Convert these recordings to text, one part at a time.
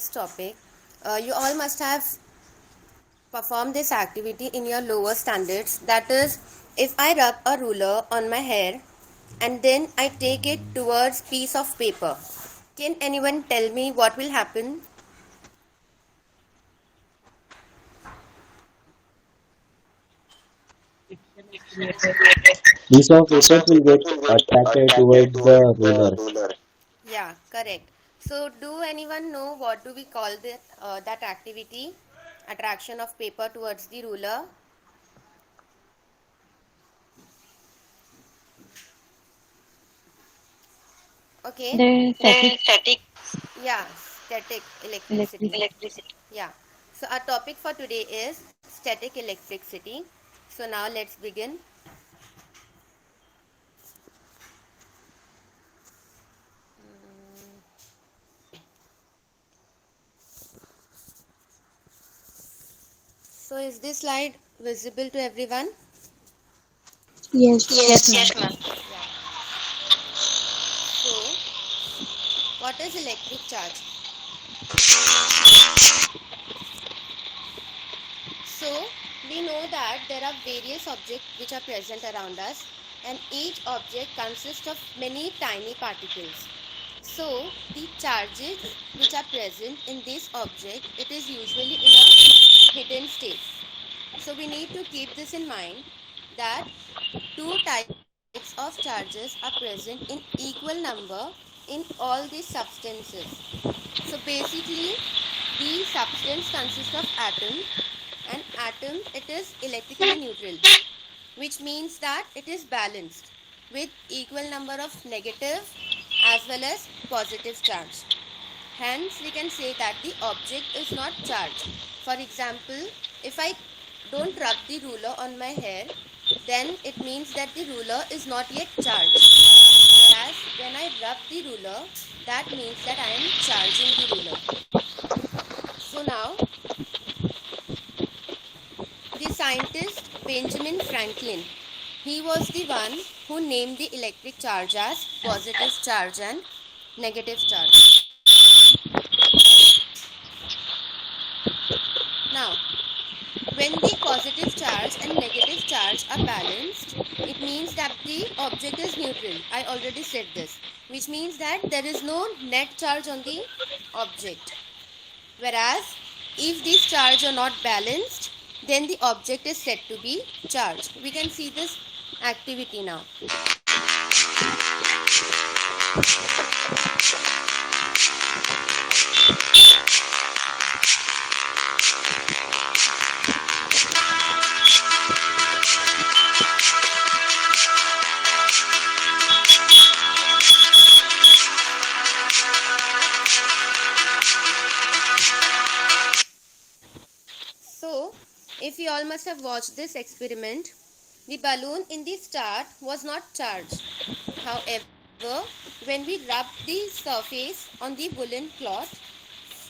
today's topic. You all must have performed this activity in your lower standards. That is, if I rub a ruler on my hair and then I take it towards piece of paper, can anyone tell me what will happen? Piece of papers will get attracted towards the ruler. Yeah, correct. So, do anyone know what do we call that activity? Attraction of paper towards the ruler. Okay. The static Yeah, static electricity. electricity. Yeah. So our topic for today is static electricity. So now let's begin. So is this slide visible to everyone? Yes, yes, ma'am. Yeah. So what is electric charge? So we know that there are various objects which are present around us, and each object consists of many tiny particles. So the charges which are present in this object, it is usually in a hidden state. So we need to keep this in mind that two types of charges are present in equal number in all these substances. So basically the substance consists of atoms, and atom it is electrically neutral, which means that it is balanced with equal number of negative as well as positive charge. Hence, we can say that the object is not charged. For example, if I don't rub the ruler on my hair, then it means that the ruler is not yet charged. Whereas when I rub the ruler, that means that I am charging the ruler. So now, the scientist Benjamin Franklin, he was the one who named the electric charge as positive charge and negative charge. Now, when the positive charge and negative charge are balanced, it means that the object is neutral. I already said this, which means that there is no net charge on the object. Whereas, if these charges are not balanced, then the object is said to be charged. We can see this activity now. So, if you all must have watched this experiment, the balloon in the start was not charged. However, when we rubbed the surface on the woolen cloth,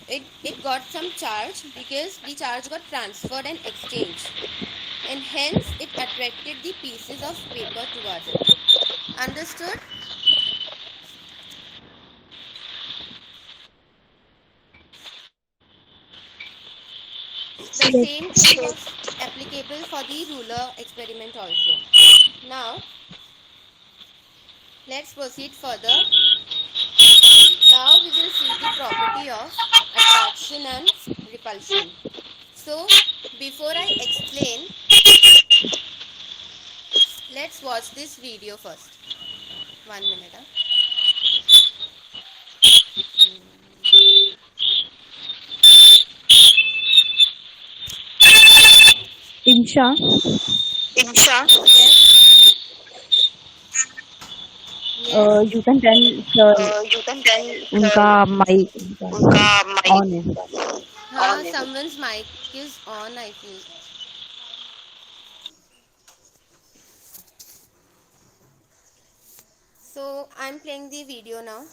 it got some charge because the charge got transferred and exchanged, and hence it attracted the pieces of paper towards it. Understood? The Yes. same thing was applicable for the ruler experiment also. Now, let's proceed further. Now we will see the property of attraction and repulsion. So, before I explain, let's watch this video first. 1 minute. Insha, Yes. Yes. you can tell sir उनका mic on है. Someone's mic is on, I feel. So, I'm playing the video now.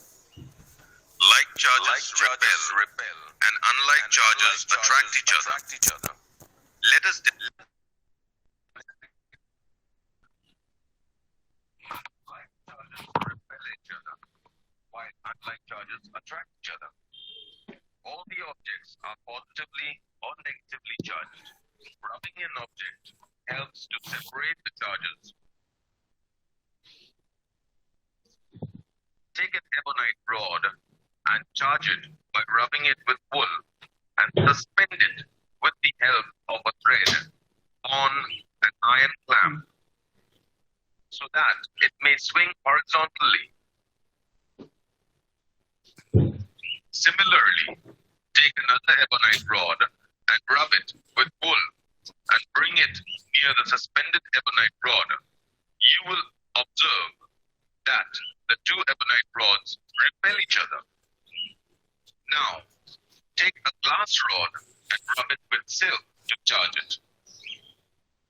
Like charges repel, and unlike charges attract each other. Let us like charges repel each other, while unlike charges attract each other. All the are positively or negatively charged. Rubbing an object helps to separate the charges. Take an ebonite rod and charge it by rubbing it with wool and suspend it with the help of a thread on an iron clamp so that it may swing horizontally. Similarly, take another ebonite rod and rub it with wool and bring it near the suspended ebonite rod. You will observe that the two ebonite rods repel each other. Now, take a glass rod and rub it with silk to charge it.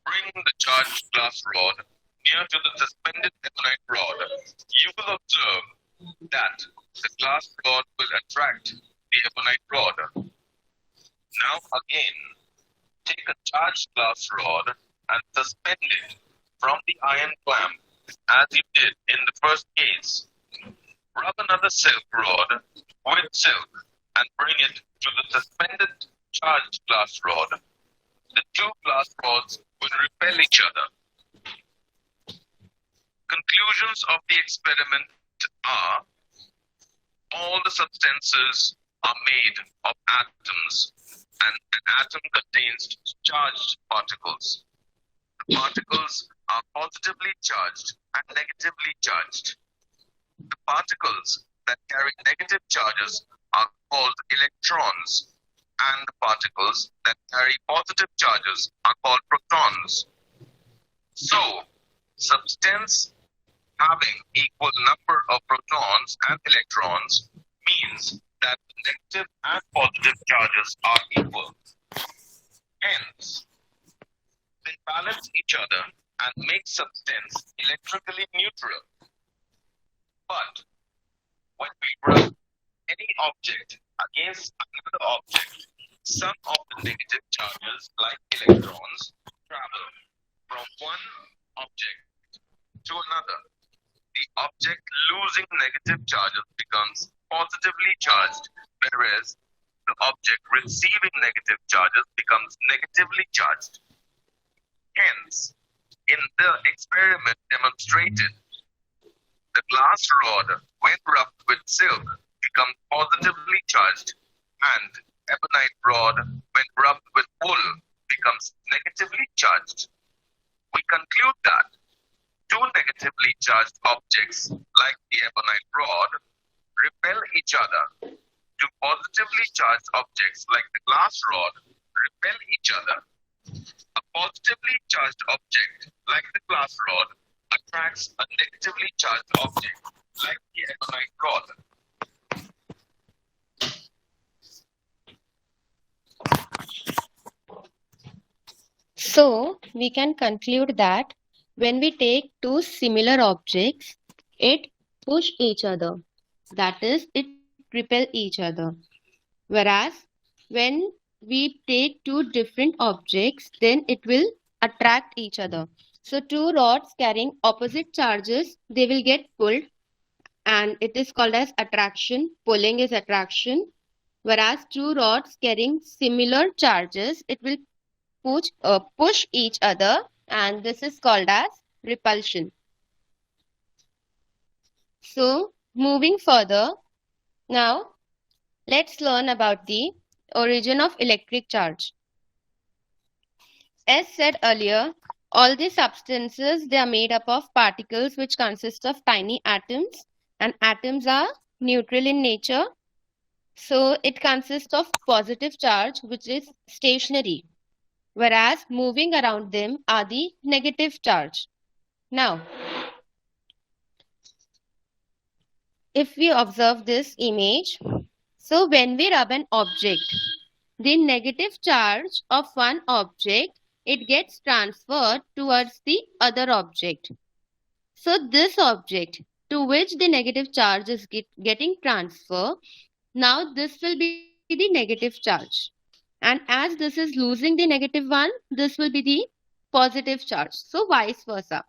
Bring the charged glass rod near to the suspended ebonite rod. You will observe that the glass rod will attract the ebonite rod. Now again, take a charged glass rod and suspend it from the iron clamp as you did in the first case. Rub another silk rod with silk and bring it to the suspended charged glass rod. The two glass rods will repel each other. Conclusions of the experiment are: all the substances are made of atoms, and an atom contains charged particles. The particles are positively charged and negatively charged. The particles that carry negative charges are called electrons, and the particles that carry positive charges are called protons. So, substance having equal number of protons and electrons means that the negative and positive charges are equal. Hence, they balance each other and make substance electrically neutral. But when we rub any object against another object, some of the negative charges, like electrons, travel from one object to another. The object losing negative charges becomes positively charged, whereas the object receiving negative charges becomes negatively charged. Hence, in the experiment demonstrated, the glass rod, when rubbed with silk, becomes positively charged, and ebonite rod, when rubbed with wool, becomes negatively charged. We conclude that two negatively charged objects, like the ebonite rod, repel each other. Two positively charged objects, like the glass rod, repel each other. A positively charged object, like the glass rod, attracts a negatively charged object, like the ebonite rod. So, we can conclude that when we take two similar objects, it push each other. That is, it repel each other. Whereas, when we take two different objects, then it will attract each other. So, two rods carrying opposite charges, they will get pulled, and it is called as attraction. Pulling is attraction. Whereas, two rods carrying similar charges, it will push each other, and this is called as repulsion. So, moving further, now let's learn about the origin of electric charge. As said earlier, all the substances, they are made up of particles which consist of tiny atoms, and atoms are neutral in nature. So, it consists of positive charge, which is stationary, whereas moving around them are the negative charge. Now, if we observe this image, so when we rub an object, the negative charge of one object, it gets transferred towards the other object. So this object to which the negative charge is getting transferred, now this will be the negative charge. And as this is losing the negative one, this will be the positive charge. So vice versa.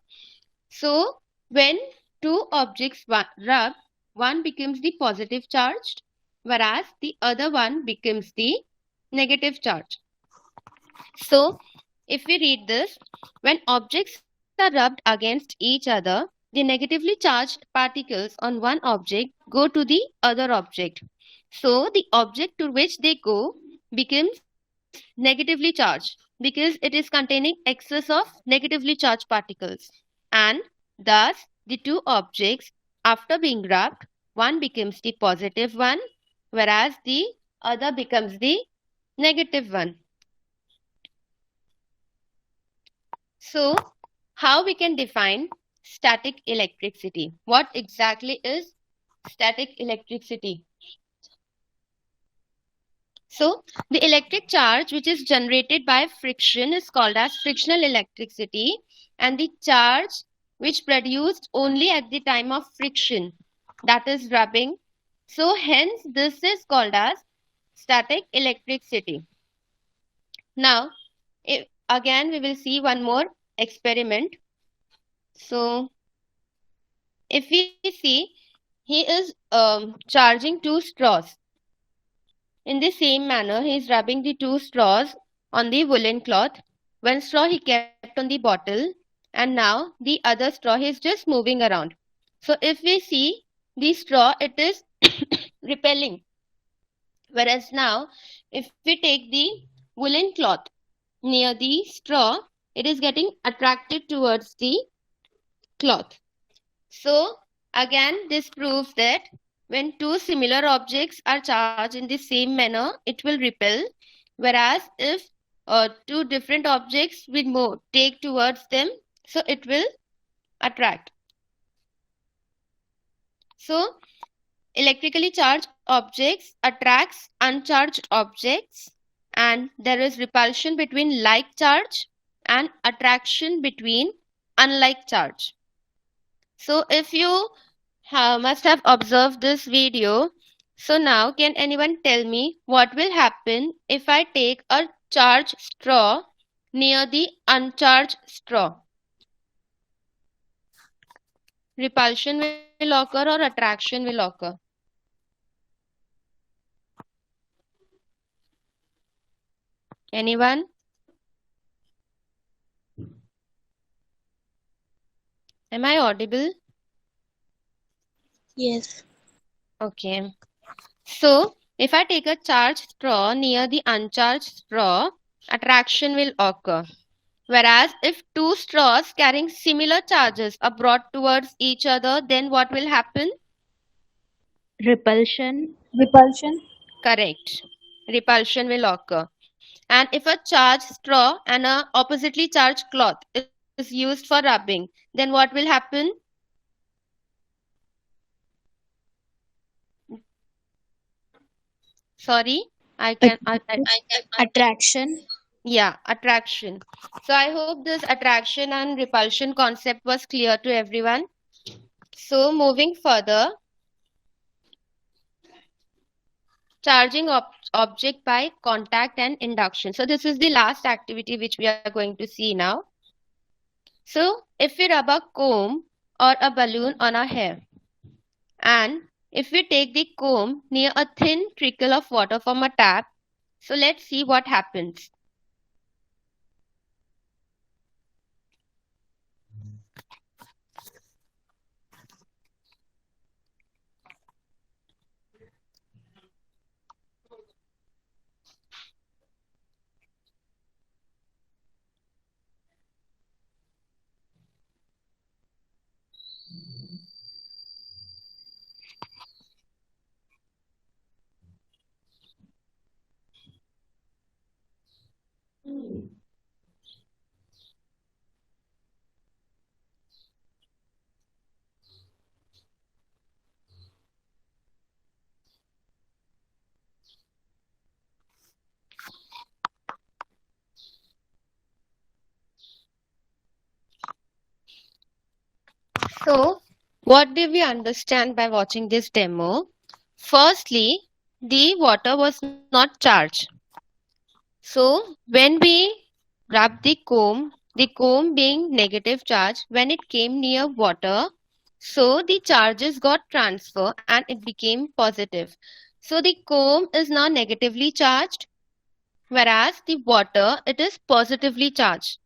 So when two objects rub, one becomes the positive charged, whereas the other one becomes the negative charge. So, if we read this, when objects are rubbed against each other, the negatively charged particles on one object go to the other object. So, the object to which they go becomes negatively charged because it is containing excess of negatively charged particles. And thus, the two objects, after being rubbed, one becomes the positive one, whereas the other becomes the negative one. So, how we can define static electricity? What exactly is static electricity? So, the electric charge which is generated by friction is called as frictional electricity, and the charge which produced only at the time of friction, that is rubbing. So, hence this is called as static electricity. Now, again we will see one more experiment. So, if we see, he is charging two straws. In the same manner, he is rubbing the two straws on the woolen cloth. One straw he kept on the bottle, and now the other straw he is just moving around. So, if we see the straw, it is repelling. Whereas now, if we take the woolen cloth near the straw, it is getting attracted towards the cloth. So, again, this proves that when two similar objects are charged in the same manner, it will repel. Whereas if two different objects will take towards them, so it will attract. So, electrically charged objects attracts uncharged objects, and there is repulsion between like charge and attraction between unlike charge. So if you must have observed this video, so now can anyone tell me what will happen if I take a charged straw near the uncharged straw? Repulsion will occur or attraction will occur? Anyone? Am I audible? Yes. Okay. So, if I take a charged straw near the uncharged straw, attraction will occur. Whereas, if two straws carrying similar charges are brought towards each other, then what will happen? Repulsion. Correct. Repulsion will occur. And if a charged straw and a oppositely charged cloth is used for rubbing, then what will happen? Sorry, Attraction. Yeah, attraction. So I hope this attraction and repulsion concept was clear to everyone. So moving further, charging object by contact and induction. So this is the last activity which we are going to see now. So if we rub a comb or a balloon on our hair, and if we take the comb near a thin trickle of water from a tap, so let's see what happens. So, what did we understand by watching this demo? Firstly, the water was not charged. So, when we rubbed the comb being negative charge, when it came near water, so the charges got transferred and it became positive. So, the comb is now negatively charged, whereas the water, it is positively charged.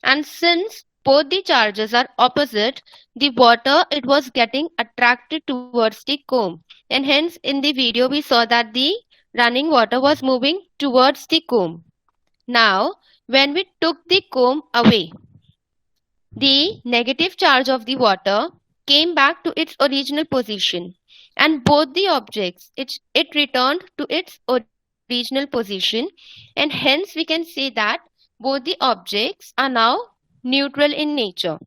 And since both the charges are opposite, the water, it was getting attracted towards the comb, and hence in the video we saw that the running water was moving towards the comb. Now when we took the comb away, the negative charge of the water came back to its original position, and both the objects, it returned to its original position, and hence we can say that both the objects are now neutral in nature,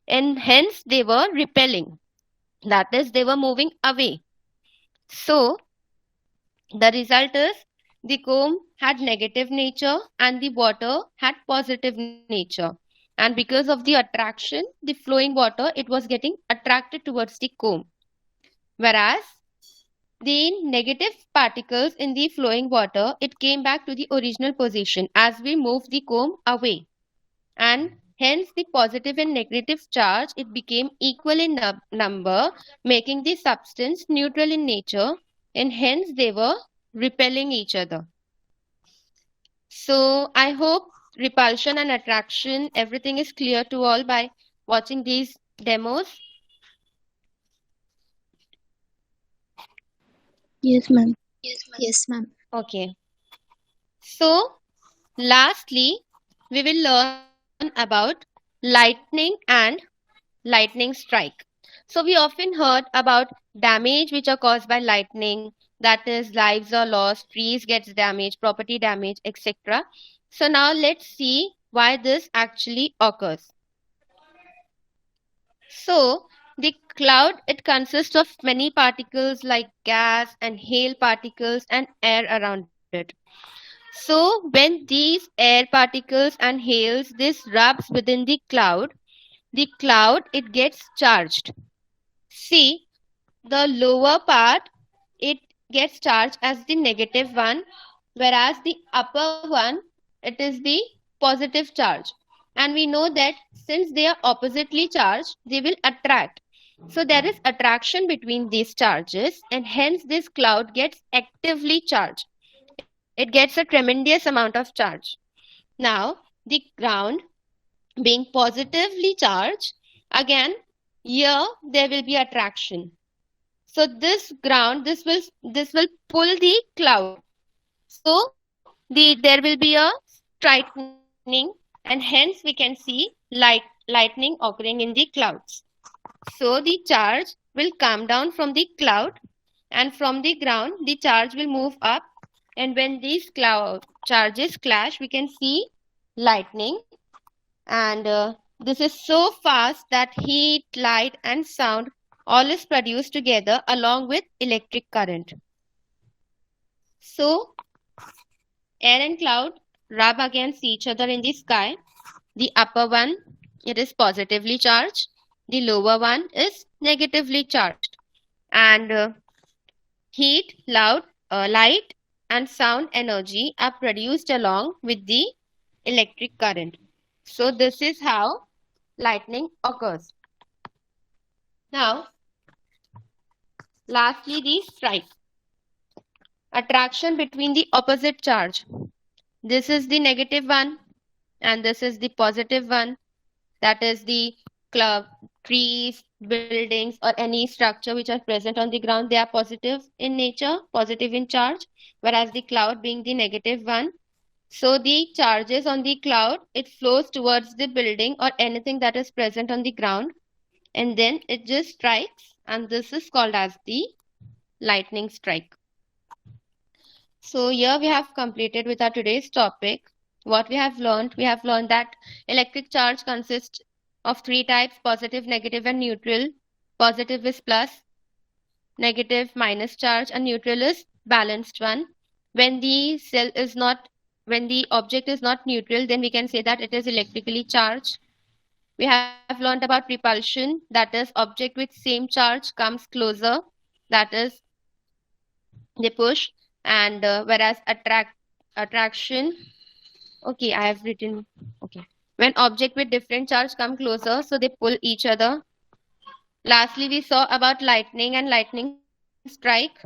and hence they were repelling, that is, they were moving away. So the result is the comb had negative nature and the water had positive nature. And because of the attraction, the flowing water, it was getting attracted towards the comb. Whereas the negative particles in the flowing water, it came back to the original position as we moved the comb away. And hence the positive and negative charge, it became equal in number, making the substance neutral in nature, and hence they were repelling each other. So I hope repulsion and attraction, everything is clear to all by watching these demos. Yes, ma'am. Yes, ma'am. Okay. So lastly, we will learn about lightning and lightning strike. So we often heard about damage which are caused by lightning, that is lives are lost, trees gets damaged, property damage, etc. So now let's see why this actually occurs. So the cloud, it consists of many particles like gas and hail particles and air around it. So when these air particles and hails, this rubs within the cloud it gets charged. See, the lower part, it gets charged as the negative one, whereas the upper one, it is the positive charge. And we know that since they are oppositely charged, they will attract. So there is attraction between these charges, and hence this cloud gets actively charged. It gets a tremendous amount of charge. Now, the ground being positively charged, again, here there will be attraction. So this ground, this will pull the cloud. So there will be a striking, and hence we can see lightning occurring in the clouds. So the charge will come down from the cloud, and from the ground the charge will move up, and when these cloud charges clash, we can see lightning. And this is so fast that heat, light and sound all is produced together along with electric current. So air and cloud rub against each other in the sky. The upper one, it is positively charged. The lower one is negatively charged. And heat, light and sound energy are produced along with the electric current. So this is how lightning occurs. Now, lastly, the strike. Attraction between the opposite charge. This is the negative one and this is the positive one. That is the trees, buildings or any structure which are present on the ground. They are positive in nature, positive in charge, whereas the cloud being the negative one. So the charges on the cloud, it flows towards the building or anything that is present on the ground, and then it just strikes, and this is called as the lightning strike. So here we have completed with our today's topic. What we have learned that electric charge consists of three types: positive, negative and neutral. Positive is plus, negative minus charge, and neutral is balanced one. When the object is not neutral, then we can say that it is electrically charged. We have learned about repulsion, that is object with same charge comes closer, that is they push. And whereas attraction, okay, I have written, okay, when object with different charge come closer, so they pull each other. Lastly, we saw about lightning and lightning strike.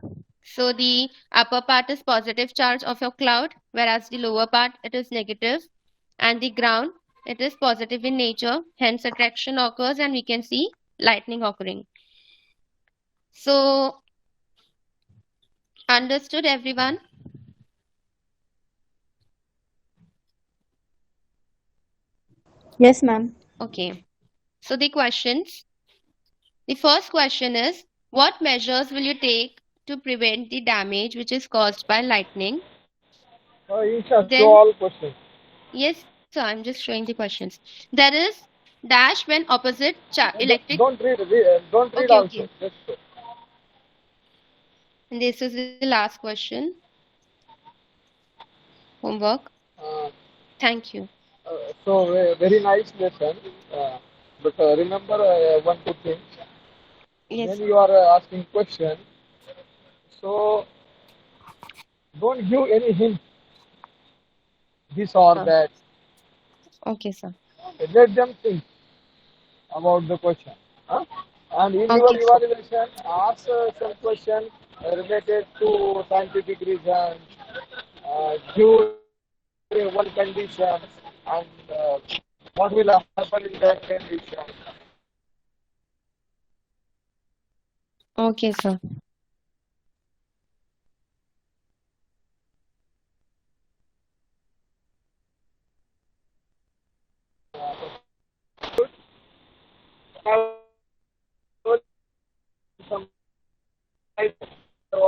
So the upper part is positive charge of your cloud, whereas the lower part it is negative, and the ground it is positive in nature. Hence, attraction occurs, and we can see lightning occurring. So, understood, everyone? Yes, ma'am. Okay. So the questions. The first question is, what measures will you take to prevent the damage which is caused by lightning? Isha, show Then, all questions. yes, sir, I'm just showing the questions. There is dash when opposite electric. Don't read Okay, also. okay. Just And this is the last question. Homework. uh, Thank you. very nice lesson. But remember one two things. Yes, When sir. you are asking question, so don't give any hint, this or Sir. that. Okay, sir. Let them think about the question. Huh? And in your Okay, sir. evaluation, ask some question related to scientific reasons, give one condition, and what will happen in that condition. Okay, sir. Have